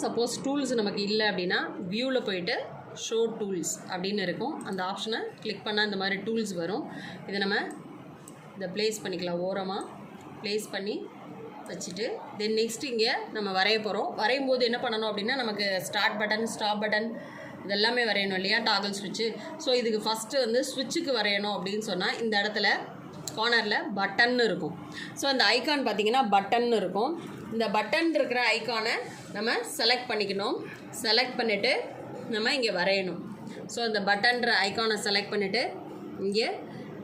Suppose tools நமக்கு இல்லை அப்படின்னா வியூவில் போயிட்டு ஷோ டூல்ஸ் அப்படின்னு இருக்கும். அந்த ஆப்ஷனை கிளிக் பண்ணால் இந்த மாதிரி டூல்ஸ் வரும். இதை நம்ம இதை ப்ளேஸ் பண்ணிக்கலாம், ஓரமாக ப்ளேஸ் பண்ணி வச்சுட்டு தென் நெக்ஸ்ட் இங்கே நம்ம வரைய போகிறோம். வரையும் போது என்ன பண்ணணும் அப்படின்னா நமக்கு ஸ்டார்ட் பட்டன், ஸ்டாப் பட்டன் இதெல்லாமே வரையணும் இல்லையா, டாகல் ஸ்விட்சு. ஸோ இதுக்கு ஃபஸ்ட்டு வந்து ஸ்விட்சுக்கு வரையணும் அப்படின்னு சொன்னால் இந்த இடத்துல கார்னரில் பட்டன் இருக்கும். ஸோ அந்த ஐக்கான் பார்த்திங்கன்னா பட்டன் இருக்கும். இந்த பட்டன் இருக்கிற ஐக்கானை நம்ம செலக்ட் பண்ணிக்கணும். செலக்ட் பண்ணிவிட்டு நம்ம இங்கே வரையணும். ஸோ இந்த பட்டன்ற ஐக்கானை செலக்ட் பண்ணிவிட்டு இங்கே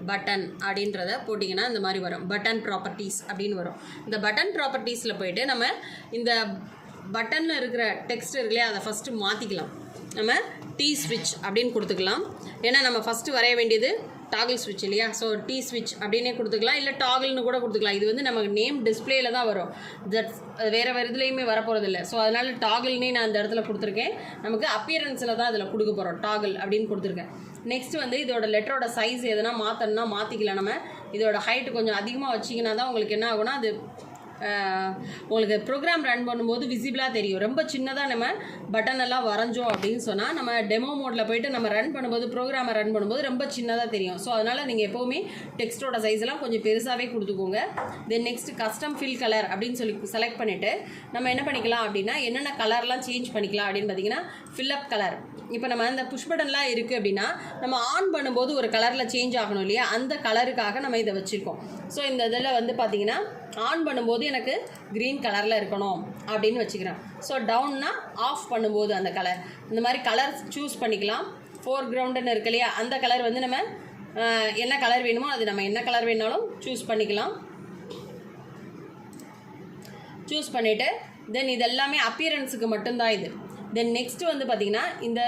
பட்டன் அப்படின்றத போட்டிங்கன்னா இந்த மாதிரி வரும். பட்டன் ப்ராப்பர்ட்டிஸ் அப்படின்னு வரும். இந்த பட்டன் ப்ராப்பர்ட்டிஸில் போயிட்டு நம்ம இந்த பட்டனில் இருக்கிற டெக்ஸ்ட் இருக்கு இல்லையா, அதை ஃபஸ்ட்டு மாற்றிக்கலாம். நம்ம டி ஸ்விட்ச் அப்படின்னு கொடுத்துக்கலாம். ஏன்னா நம்ம ஃபஸ்ட்டு வரைய வேண்டியது டாகிள் ஸ்விட்ச் இல்லையா. ஸோ டி ஸ்விட்ச் அப்படின்னே கொடுத்துக்கலாம், இல்லை டாகிள்னு கூட கொடுத்துக்கலாம். இது வந்து நமக்கு நேம் டிஸ்பிளேயில் தான் வரும், தட்ஸ் வேறு இதுலேயுமே வரப்போகிறது இல்லை. ஸோ அதனால் டாகிள்னே நான் இந்த இடத்துல கொடுத்துருக்கேன். நமக்கு அப்பியரன்ஸில் தான் அதில் கொடுக்க போகிறோம், டாகிள் அப்படின்னு கொடுத்துருக்கேன். நெக்ஸ்ட் வந்து இதோட லெட்டரோட சைஸ் எதனா மாற்றணும்னா மாற்றிக்கலாம். நம்ம இதோட ஹைட்டு கொஞ்சம் அதிகமாக வச்சிங்கன்னா தான் உங்களுக்கு என்ன ஆகுனா அது உங்களுக்கு ப்ரோக்ராம் ரன் பண்ணும்போது விசிபிளாக தெரியும். ரொம்ப சின்னதாக நம்ம பட்டனெல்லாம் வரைஞ்சோம் அப்படின்னு சொன்னால் நம்ம டெமோ மோடில் போய்ட்டு நம்ம ரன் பண்ணும்போது, ப்ரோக்ராமை ரன் பண்ணும்போது ரொம்ப சின்னதாக தெரியும். ஸோ அதனால் நீங்கள் எப்போவுமே டெக்ஸ்ட்டோட சைஸ்லாம் கொஞ்சம் பெருசாகவே கொடுத்துக்கோங்க. Then next custom fill colour அப்படின்னு சொல்லி செலக்ட் பண்ணிவிட்டு நம்ம என்ன பண்ணிக்கலாம் அப்படின்னா என்னென்ன கலர்லாம் சேஞ்ச் பண்ணிக்கலாம் அப்படின்னு பார்த்தீங்கன்னா ஃபில்அப் கலர். இப்போ நம்ம இந்த புஷ் பட்டன்லாம் இருக்குது அப்படின்னா நம்ம ஆன் பண்ணும்போது ஒரு கலரில் சேஞ்ச் ஆகணும் இல்லையா, அந்த கலருக்காக நம்ம இதை வச்சுருக்கோம். ஸோ இந்த இதில் வந்து பார்த்திங்கன்னா ஆன் பண்ணும்போது எனக்கு க்ரீன் கலரில் இருக்கணும் அப்படின்னு வச்சுக்கிறேன். ஸோ டவுன்னா ஆஃப் பண்ணும்போது அந்த கலர், இந்த மாதிரி கலர் சூஸ் பண்ணிக்கலாம். ஃபோர் கிரவுண்டுன்னு இருக்கு இல்லையா, அந்த கலர் வந்து நம்ம என்ன கலர் வேணுமோ அது நம்ம என்ன கலர் வேணாலும் சூஸ் பண்ணிக்கலாம். சூஸ் பண்ணிவிட்டு தென் இது எல்லாமே அப்பியரன்ஸுக்கு மட்டும்தான் இது. தென் நெக்ஸ்ட்டு வந்து பார்த்திங்கன்னா இந்த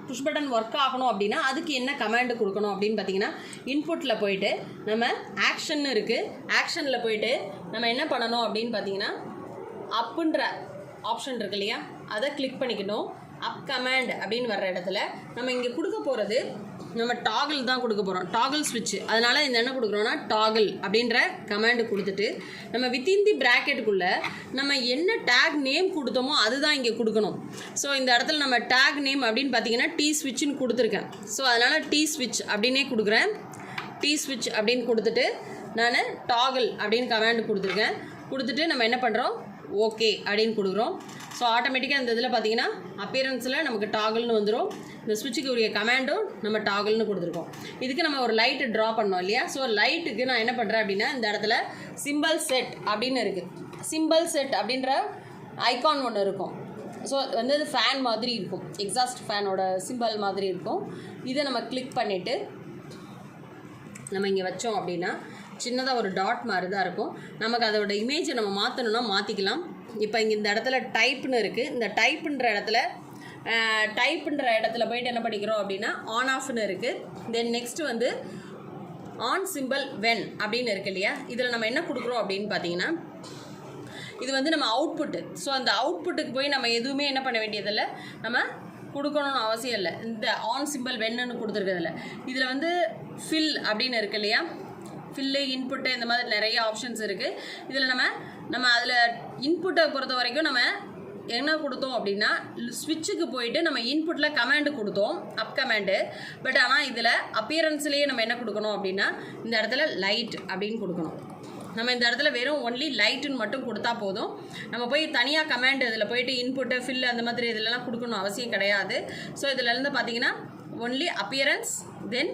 புஷ் பட்டன் ஒர்க் ஆகணும் அப்படின்னா அதுக்கு என்ன கமாண்டு கொடுக்கணும் அப்படின்னு பார்த்தீங்கன்னா இன்புட்டில் போயிட்டு நம்ம ஆக்ஷன் இருக்குது, ஆக்ஷனில் போயிட்டு நம்ம என்ன பண்ணணும் அப்படின்னு பார்த்தீங்கன்னா அப்புன்ற ஆப்ஷன் இருக்கு இல்லையா, அதை கிளிக் பண்ணிக்கணும். அப் கமாண்ட் அப்படின்னு வர்ற இடத்துல நம்ம இங்கே கொடுக்க போகிறது நம்ம டாகிள் தான் கொடுக்க போகிறோம், டாகிள் ஸ்விட்சு. அதனால் இந்த என்ன கொடுக்குறோன்னா டாகிள் அப்படின்ற கமாண்டு கொடுத்துட்டு நம்ம வித்தின் தி ப்ராக்கெட்டுக்குள்ளே நம்ம என்ன டேக் நேம் கொடுத்தோமோ அதுதான் இங்கே கொடுக்கணும். ஸோ இந்த இடத்துல நம்ம டேக் நேம் அப்படின்னு பார்த்தீங்கன்னா டி ஸ்விட்சுன்னு கொடுத்துருக்கேன். ஸோ அதனால் டி ஸ்விட்ச் அப்படின்னே கொடுக்குறேன். டி ஸ்விட்ச் அப்படின்னு கொடுத்துட்டு நான் டாகிள் அப்படின்னு கமாண்டு கொடுத்துருக்கேன். கொடுத்துட்டு நம்ம என்ன பண்ணுறோம், ஓகே அப்படின்னு கொடுக்குறோம். ஸோ ஆட்டோமேட்டிக்காக இந்த இதில் பார்த்தீங்கன்னா அப்பியரன்ஸில் நமக்கு டாகிள்னு வந்துடும். இந்த ஸ்விட்சுக்கு உரிய கமாண்டும் நம்ம டாகிள்னு கொடுத்துருக்கோம். இதுக்கு நம்ம ஒரு லைட்டு ட்ரா பண்ணோம் இல்லையா. ஸோ லைட்டுக்கு நான் என்ன பண்ணுறேன் அப்படின்னா இந்த இடத்துல சிம்பிள் செட் அப்படின்னு இருக்குது. சிம்பிள் செட் அப்படின்ற ஐகான் ஒன்று இருக்கும். ஸோ வந்து அது ஃபேன் மாதிரி இருக்கும், எக்ஸாஸ்ட் ஃபேனோட சிம்பிள் மாதிரி இருக்கும். இதை நம்ம கிளிக் பண்ணிவிட்டு நம்ம இங்கே வச்சோம் அப்படின்னா சின்னதாக ஒரு டாட் மாதிரி தான் இருக்கும். நமக்கு அதோட இமேஜை நம்ம மாற்றணுன்னா மாற்றிக்கலாம். இப்போ இங்கே இந்த இடத்துல டைப்னு இருக்குது. இந்த டைப்புன்ற இடத்துல போய்ட்டு என்ன பண்ணிக்கிறோம் அப்படின்னா ஆன் ஆஃப்னு இருக்குது. தென் நெக்ஸ்ட்டு வந்து ஆன் சிம்பிள் வென் அப்படின்னு இருக்கு இல்லையா. இதில் நம்ம என்ன கொடுக்குறோம் அப்படின்னு பார்த்தீங்கன்னா இது வந்து நம்ம அவுட்புட்டு. ஸோ அந்த அவுட்புட்டுக்கு போய் நம்ம எதுவுமே என்ன பண்ண வேண்டியதில்லை, நம்ம கொடுக்கணும்னு அவசியம் இல்லை. இந்த ஆன் சிம்பிள் வென்னு கொடுத்துருக்கிறதுல இதில் வந்து ஃபில் அப்படின்னு இருக்கு இல்லையா, ஃபில்லு, இன்புட்டு, இந்த மாதிரி நிறைய ஆப்ஷன்ஸ் இருக்குது. இதில் நம்ம அதில் இன்புட்டை பொறுத்த வரைக்கும் நம்ம என்ன கொடுத்தோம் அப்படின்னா ஸ்விட்சுக்கு போயிட்டு நம்ம இன்புட்டில் கமாண்டு கொடுத்தோம், அப் கமாண்டு. பட் ஆனால் இதில் அப்பியரன்ஸ்லேயே நம்ம என்ன கொடுக்கணும் அப்படின்னா இந்த இடத்துல லைட் அப்படின்னு கொடுக்கணும். நம்ம இந்த இடத்துல வெறும் ஒன்லி லைட்டுன்னு மட்டும் கொடுத்தா போதும். நம்ம போய் தனியாக கமாண்டு இதில் போயிட்டு இன்புட்டு, ஃபில் அந்த மாதிரி இதிலலாம் கொடுக்கணும் அவசியம் கிடையாது. ஸோ இதிலேருந்து பார்த்தீங்கன்னா ஒன்லி அப்பியரன்ஸ், தென்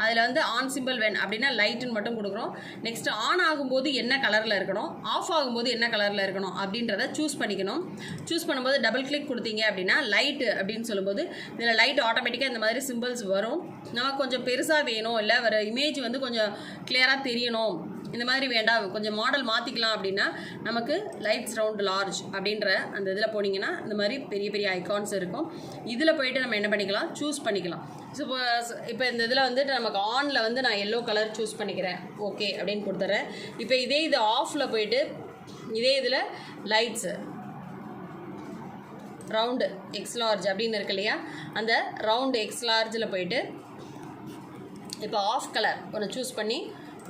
அதில் வந்து ஆன் சிம்பிள் வென் அப்படின்னா லைட்டுன்னு மட்டும் கொடுக்குறோம். நெக்ஸ்ட்டு ஆன் ஆகும்போது என்ன கலரில் இருக்கணும், ஆஃப் ஆகும்போது என்ன கலரில் இருக்கணும் அப்படின்றத சூஸ் பண்ணிக்கணும். சூஸ் பண்ணும்போது டபுள் கிளிக் கொடுத்தீங்க அப்படின்னா லைட்டு அப்படின்னு சொல்லும்போது இதில் லைட் ஆட்டோமேட்டிக்காக இந்த மாதிரி சிம்பிள்ஸ் வரும். நமக்கு கொஞ்சம் பெருசாக வேணும், இல்லை வர இமேஜ் வந்து கொஞ்சம் கிளியராக தெரியணும், இந்த மாதிரி வேண்டாம் கொஞ்சம் மாடல் மாற்றிக்கலாம் அப்படின்னா நமக்கு லைட்ஸ் ரவுண்ட் லார்ஜ் அப்படின்ற அந்த இதில் போனீங்கன்னா இந்த மாதிரி பெரிய பெரிய ஐகான்ஸ் இருக்கும். இதில் போயிட்டு நம்ம என்ன பண்ணிக்கலாம், சூஸ் பண்ணிக்கலாம். ஸோ இப்போ இந்த இதில் வந்துட்டு நமக்கு ஆனில் வந்து நான் எல்லோ கலர் சூஸ் பண்ணிக்கிறேன், ஓகே அப்படின்னு கொடுத்துட்றேன். இப்போ இது ஆஃபில் போயிட்டு இதே இதில் லைட்ஸு ரவுண்டு எக்ஸ் லார்ஜ் அப்படின்னு இருக்கு இல்லையா, அந்த ரவுண்டு எக்ஸ் லார்ஜில் போயிட்டு இப்போ ஆஃப் கலர் ஒன்று சூஸ் பண்ணி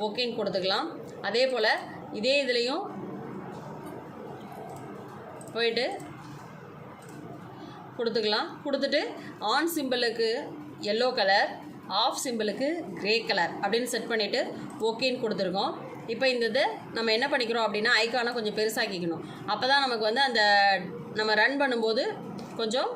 ஓகேன்னு கொடுத்துக்கலாம். அதே போல் இதே இதுலேயும் போயிட்டு கொடுத்துக்கலாம். கொடுத்துட்டு ஆன் சிம்பிளுக்கு எல்லோ கலர், ஆஃப் சிம்பிளுக்கு கிரே கலர் அப்படின்னு செட் பண்ணிவிட்டு ஓகேன்னு கொடுத்துருக்கோம். இப்போ இந்த இது நம்ம என்ன பண்ணிக்கிறோம் அப்படின்னா ஐக்கானை கொஞ்சம் பெருசாக்கிக்கணும். அப்போ தான் நமக்கு வந்து அந்த நம்ம ரன் பண்ணும்போது கொஞ்சம்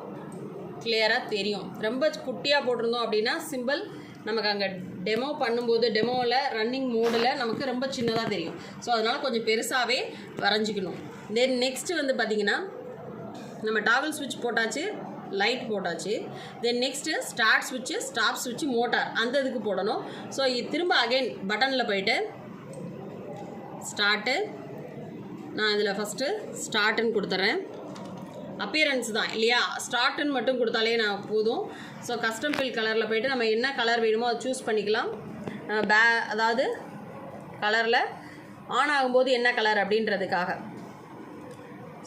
கிளியராக தெரியும். ரொம்ப குட்டியாக போட்டிருந்தோம் அப்படின்னா சிம்பிள் நமக்கு அங்கே டெமோ பண்ணும்போது டெமோவில் ரன்னிங் மோடில் நமக்கு ரொம்ப சின்னதாக தெரியும். ஸோ அதனால் கொஞ்சம் பெருசாகவே வரைஞ்சிக்கணும். தென் நெக்ஸ்ட்டு வந்து பார்த்திங்கன்னா நம்ம டாகல் ஸ்விட்ச் போட்டாச்சு, லைட் போட்டாச்சு. தென் நெக்ஸ்ட்டு ஸ்டார்ட் ஸ்விட்சு, ஸ்டாப் ஸ்விட்சு, மோட்டார் அந்த இதுக்கு போடணும். ஸோ திரும்ப அகைன் பட்டனில் போயிட்டு ஸ்டார்ட்டு, நான் இதில் ஃபஸ்ட்டு ஸ்டார்ட்டுன்னு கொடுத்துட்றேன். அப்பியரன்ஸ் தான் இல்லையா, ஸ்டார்ட்டுன்னு மட்டும் கொடுத்தாலே நான் போதும். ஸோ கஸ்டம் ஃபில் கலரில் போய்ட்டு நம்ம என்ன கலர் வேணுமோ அதை சூஸ் பண்ணிக்கலாம். அதாவது கலரில் ஆன் ஆகும்போது என்ன கலர் அப்படின்றதுக்காக.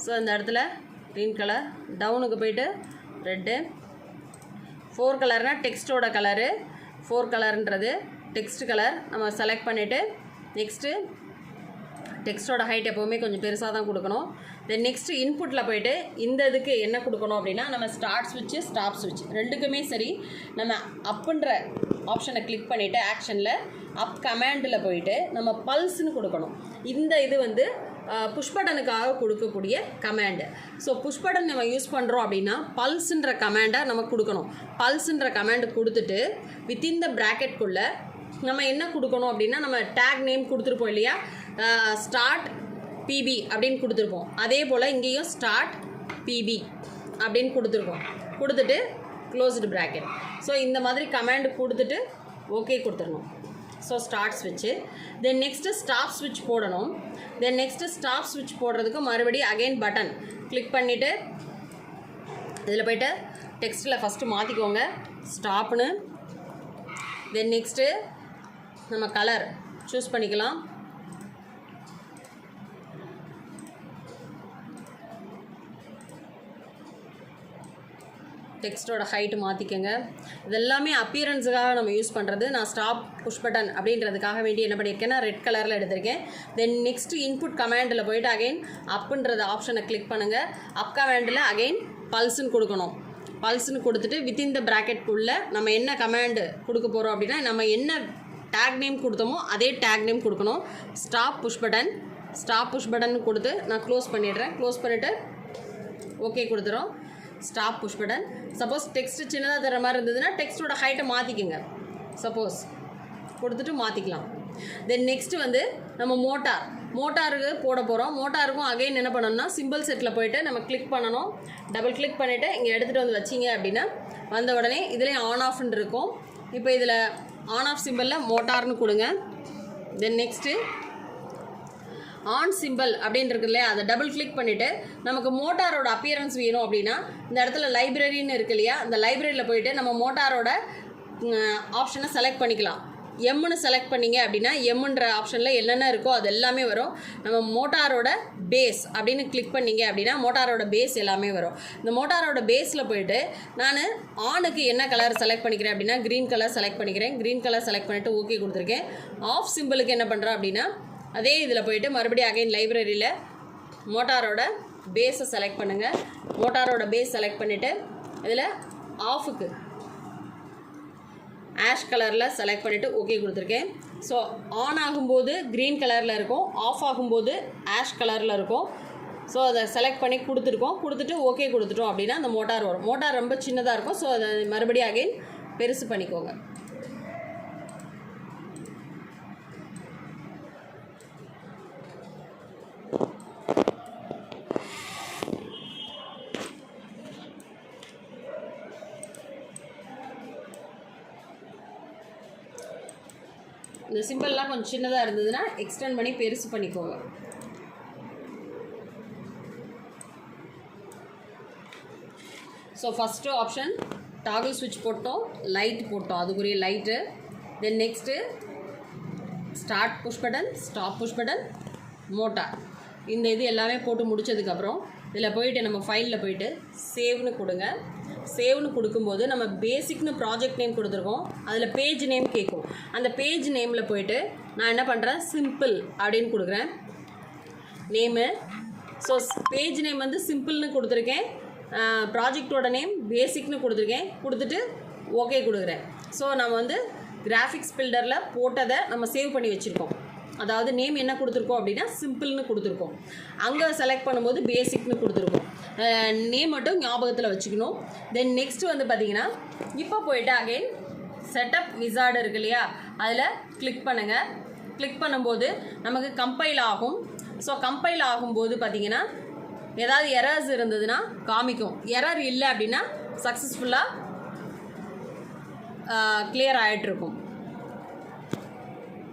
ஸோ இந்த இடத்துல க்ரீன் கலர், டவுனுக்கு போய்ட்டு ரெட்டு, 4 கலர்னால் டெக்ஸ்ட்டோட கலரு, 4 கலர்ன்றது டெக்ஸ்ட் கலர் நம்ம செலக்ட் பண்ணிவிட்டு நெக்ஸ்ட்டு டெக்ஸ்ட்டோட ஹைட் எப்போவுமே கொஞ்சம் பெருசாக தான் கொடுக்கணும். தென் நெக்ஸ்ட்டு இன்புட்டில் போய்ட்டு இந்த இதுக்கு என்ன கொடுக்கணும் அப்படின்னா நம்ம ஸ்டார்ட் ஸ்விட்சு, ஸ்டாப் ஸ்விட்ச் ரெண்டுக்குமே சரி நம்ம அப்புன்ற ஆப்ஷனை கிளிக் பண்ணிவிட்டு ஆக்ஷனில் அப் கமாண்டில் போயிட்டு நம்ம பல்ஸ்ன்னு கொடுக்கணும். இந்த இது வந்து புஷ் பட்டனுக்காக கொடுக்கக்கூடிய கமாண்டு. ஸோ புஷ் பட்டன் நம்ம யூஸ் பண்ணுறோம் அப்படின்னா பல்ஸுன்ற கமாண்டை நம்ம கொடுக்கணும். பல்ஸுன்ற கமாண்டு கொடுத்துட்டு வித்தின் த ப்ராக்கெட்குள்ளே நம்ம என்ன கொடுக்கணும் அப்படின்னா நம்ம டேக் நேம் கொடுத்துருப்போம் இல்லையா, ஸ்டார்ட் பிபி அப்படின்னு கொடுத்துருப்போம். அதே போல் இங்கேயும் ஸ்டார்ட் பிபி அப்படின்னு கொடுத்துருக்கோம். கொடுத்துட்டு க்ளோஸ்டு ப்ராக்கெட். ஸோ இந்த மாதிரி கமாண்டு கொடுத்துட்டு ஓகே கொடுத்துடணும். ஸோ ஸ்டார்ட் ஸ்விட்சு. தென் நெக்ஸ்ட்டு ஸ்டாப் ஸ்விட்ச் போடணும். தென் நெக்ஸ்ட்டு ஸ்டாப் ஸ்விட்ச் போடுறதுக்கு மறுபடியும் அகைன் பட்டன் கிளிக் பண்ணிவிட்டு இதில் போய்ட்டு டெக்ஸ்ட்டில் ஃபஸ்ட்டு மாற்றிக்கோங்க ஸ்டாப்னு. தென் நெக்ஸ்ட்டு நம்ம கலர் சூஸ் பண்ணிக்கலாம். டெக்ஸ்ட்டோட ஹைட்டு மாற்றிக்கங்க. இதெல்லாமே அப்பியரன்ஸுக்காக நம்ம யூஸ் பண்ணுறது. நான் ஸ்டாப் புஷ் பட்டன் அப்படின்றதுக்காக வேண்டி என்ன பண்ணியிருக்கேன்னா ரெட் கலரில் எடுத்திருக்கேன். தென் நெக்ஸ்ட்டு இன்புட் கமாண்டில் போய்ட்டு அகைன் அப்புன்றது ஆப்ஷனை கிளிக் பண்ணுங்கள். அப் கமாண்டில் அகைன் பல்ஸ்ன்னு கொடுக்கணும். பல்ஸ்ன்னு கொடுத்துட்டு வித்தின் த ப்ராக்கெட்குள்ளே நம்ம என்ன கமாண்டு கொடுக்க போகிறோம் அப்படின்னா நம்ம என்ன டேக் நேம் கொடுத்தோமோ அதே டேக் நேம் கொடுக்கணும். Stop push button, stop push button கொடுத்து நான் க்ளோஸ் பண்ணிடுறேன். க்ளோஸ் பண்ணிவிட்டு ஓகே கொடுத்துறோம். Stop push button. Suppose text சின்னதாக தர மாதிரி இருந்ததுன்னா டெக்ஸ்ட்டோட ஹைட்டை மாற்றிக்கோங்க. சப்போஸ் கொடுத்துட்டு மாற்றிக்கலாம். தென் நெக்ஸ்ட்டு வந்து நம்ம மோட்டாருக்கு போட போகிறோம். மோட்டாருக்கும் அகைன் என்ன பண்ணணும்னா சிம்பிள் செட்டில் போய்ட்டு நம்ம கிளிக் பண்ணணும். டபுள் கிளிக் பண்ணிவிட்டு இங்கே எடுத்துகிட்டு வந்து வச்சிங்க அப்படின்னா வந்த உடனே இதுலேயும் ஆன் ஆஃப்னு இருக்கும். இப்போ இதில் ஆன் ஆஃப் சிம்பிளில் மோட்டார்னு கொடுங்க. தென் நெக்ஸ்ட்டு ஆன் சிம்பிள் அப்படின்னு இருக்கு இல்லையா, அதை டபுள் கிளிக் பண்ணிவிட்டு நமக்கு மோட்டாரோட அப்பியரன்ஸ் வேணும் அப்படின்னா இந்த இடத்துல லைப்ரரின்னு இருக்கு இல்லையா, அந்த லைப்ரரியில் போய்ட்டு நம்ம மோட்டாரோட ஆப்ஷனை செலக்ட் பண்ணிக்கலாம். எம்முன்னு செலக்ட் பண்ணிங்க அப்படின்னா எம்முன்ற ஆப்ஷனில் என்னென்ன இருக்கோ அது எல்லாமே வரும். நம்ம மோட்டாரோட பேஸ் அப்படின்னு கிளிக் பண்ணிங்க அப்படின்னா மோட்டாரோட பேஸ் எல்லாமே வரும். இந்த மோட்டாரோட பேஸில் போய்ட்டு நான் ஆனுக்கு என்ன கலர் செலக்ட் பண்ணிக்கிறேன் அப்படின்னா க்ரீன் கலர் செலக்ட் பண்ணிக்கிறேன். க்ரீன் கலர் செலக்ட் பண்ணிவிட்டு ஓகே கொடுத்துருக்கேன். ஆஃப் சிம்பிளுக்கு என்ன பண்ணுறேன் அப்படின்னா அதே இதில் போய்ட்டு மறுபடியும் அகைன் லைப்ரரியில் மோட்டாரோட பேஸை செலக்ட் பண்ணுங்கள். மோட்டாரோட பேஸ் செலக்ட் பண்ணிவிட்டு இதில் ஆஃபுக்கு ஆஷ் கலரில் செலக்ட் பண்ணிவிட்டு ஓகே கொடுத்துருக்கேன். ஸோ ஆன் ஆகும்போது க்ரீன் கலரில் இருக்கும், ஆஃப் ஆகும்போது ஆஷ் கலரில் இருக்கும். ஸோ அதை செலக்ட் பண்ணி கொடுத்துட்டு ஓகே கொடுத்துட்டோம் அப்படின்னா அந்த மோட்டார் வரும். மோட்டார் ரொம்ப சின்னதாக இருக்கும். ஸோ அதை மறுபடியும் அகைன் பெருசு பண்ணிக்கோங்க. இந்த சிம்பிள்லாம் கொஞ்சம் சின்னதாக இருந்ததுன்னா எக்ஸ்டெண்ட் பண்ணி பெருசு பண்ணிக்கோங்க. ஸோ ஃபஸ்ட்டு ஆப்ஷன் டாகல் ஸ்விட்ச் போட்டோம், லைட் போட்டோம், அதுக்குரிய light. Then next start push button, stop push button, motor. இந்த இது எல்லாமே போட்டு முடித்ததுக்கப்புறம் இதில் போய்ட்டு நம்ம ஃபைலில் போய்ட்டு சேவ்னு கொடுங்க. சேவ்னு கொடுக்கும்போது நம்ம பேசிக்னு ப்ராஜெக்ட் நேம் கொடுத்துருக்கோம், அதில் பேஜ் நேம் கேட்கும். அந்த பேஜ் நேமில் போய்ட்டு நான் என்ன பண்ணுறேன் சிம்பிள் அப்படின்னு கொடுக்குறேன் நேமு. ஸோ பேஜ் நேம் வந்து சிம்பிள்னு கொடுத்துருக்கேன். ப்ராஜெக்டோட நேம் பேசிக்னு கொடுத்துருக்கேன், கொடுத்துட்டு ஓகே கொடுக்குறேன். ஸோ நம்ம வந்து கிராஃபிக்ஸ் பில்டரில் போட்டதை நம்ம சேவ் பண்ணி வச்சுருக்கோம். அதாவது நேம் என்ன கொடுத்துருக்கோம் அப்படின்னா சிம்பிள்னு கொடுத்துருக்கோம். அங்கே செலக்ட் பண்ணும்போது பேசிக்னு கொடுத்துருக்கோம். நேம் மட்டும் ஞாபகத்தில் வச்சுக்கணும். தென் நெக்ஸ்ட் வந்து பார்த்திங்கன்னா இப்போ போய்ட்டு அகைன் செட்டப் விசார்டு இருக்கு இல்லையா, அதில் கிளிக் பண்ணுங்கள். கிளிக் பண்ணும்போது நமக்கு கம்பைல் ஆகும். ஸோ கம்பைல் ஆகும்போது பார்த்திங்கன்னா ஏதாவது எரர்ஸ் இருந்ததுன்னா காமிக்கும். எரர் இல்லை அப்படின்னா சக்ஸஸ்ஃபுல்லாக கிளியர் ஆகிட்டுருக்கும்.